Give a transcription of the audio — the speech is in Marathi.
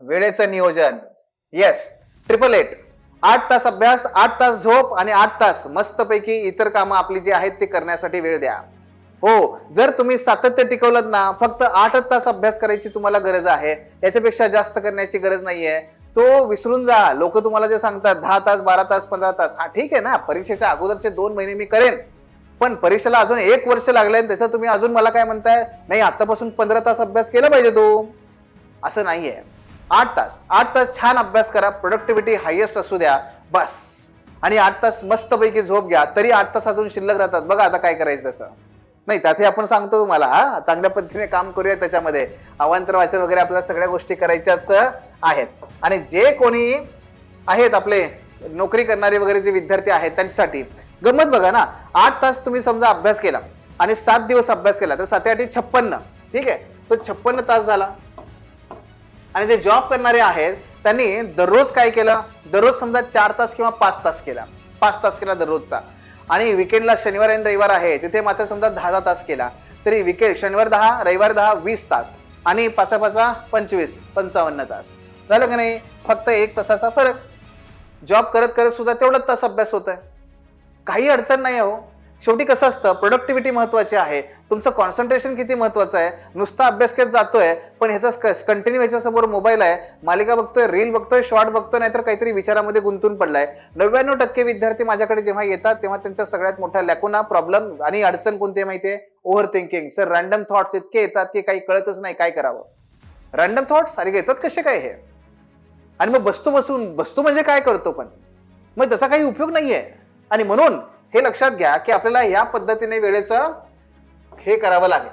वेळेचं नियोजन. येस, 888. 8 तास अभ्यास, 8 तास झोप आणि 8 तास मस्तपैकी इतर कामं आपली जी आहेत ती करण्यासाठी वेळ द्या. हो, जर तुम्ही सातत्य टिकवलं ना, फक्त 8 तास अभ्यास करायची तुम्हाला गरज आहे, याच्यापेक्षा जास्त करण्याची गरज नाहीये. तो विसरून जा. लोक तुम्हाला जे सांगतात 10 तास, 12 तास, 15 तास, हा ठीक आहे ना, परीक्षेच्या अगोदरचे 2 महिने मी करेन, पण परीक्षेला अजून 1 वर्ष लागलंय, त्याचं तुम्ही अजून मला काय म्हणताय, नाही आतापासून 15 तास अभ्यास केला पाहिजे तो. असं नाहीये. 8 तास, 8 तास छान अभ्यास करा, प्रोडक्टिव्हिटी हायेस्ट असू द्या बस. आणि 8 तास मस्तपैकी झोप घ्या, तरी 8 तास अजून शिल्लक राहतात. बघा आता काय करायचं तसं. नाही त्यातही आपण सांगतो तुम्हाला, हा चांगल्या पद्धतीने काम करूया त्याच्यामध्ये. अवांतर वाचन वगैरे आपल्याला सगळ्या गोष्टी करायच्याच आहेत. आणि जे कोणी आहेत आपले नोकरी करणारे वगैरे जे विद्यार्थी आहेत त्यांच्यासाठी गंमत बघा ना, 8 तास तुम्ही समजा अभ्यास केला आणि 7 दिवस अभ्यास केला तर 7 8 56. ठीक आहे, तो 56 तास झाला. आणि जे जॉब करणारे आहेत त्यांनी दररोज काय केलं, दररोज समजा 4 तास किंवा 5 तास केला, 5 तास केला दररोजचा. आणि विकेंडला शनिवार आणि रविवार आहे तिथे मात्र समजा 10 तास केला, तरी विकेंड शनिवार 10, रविवार 10, 20 तास आणि 5 5 25 55 तास झालं का नाही. फक्त 1 तासाचा फरक. जॉब करत करत सुद्धा तेवढाच तास अभ्यास होतोय, काही अडचण नाही हो. शेवटी कसं असतं, प्रोडक्टिव्हिटी महत्वाची आहे, तुमचं कॉन्सन्ट्रेशन किती महत्वाचं आहे. नुसता अभ्यास करत जातोय पण ह्याचा कंटिन्यू ह्याच्यासमोर मोबाईल आहे, मालिका बघतोय, रील बघतोय, शॉर्ट बघतोय, नाहीतर काहीतरी विचारामध्ये गुंतून पडलाय. 99% विद्यार्थी माझ्याकडे जेव्हा येतात तेव्हा त्यांचा सगळ्यात मोठा लॅकुना, प्रॉब्लेम आणि अडचण कोणती माहितीये, over thinking. Sir random thoughts इतके येतात की काही कळतच नाही काय करावं. रॅन्डम थॉट्स अरे येतात कसे काय हे. आणि मग बसतो म्हणजे काय करतो पण, मग त्याचा काही उपयोग नाहीये. आणि म्हणून हे लक्षात घ्या की आपल्याला या पद्धतीने वेळेचं हे करावं लागेल.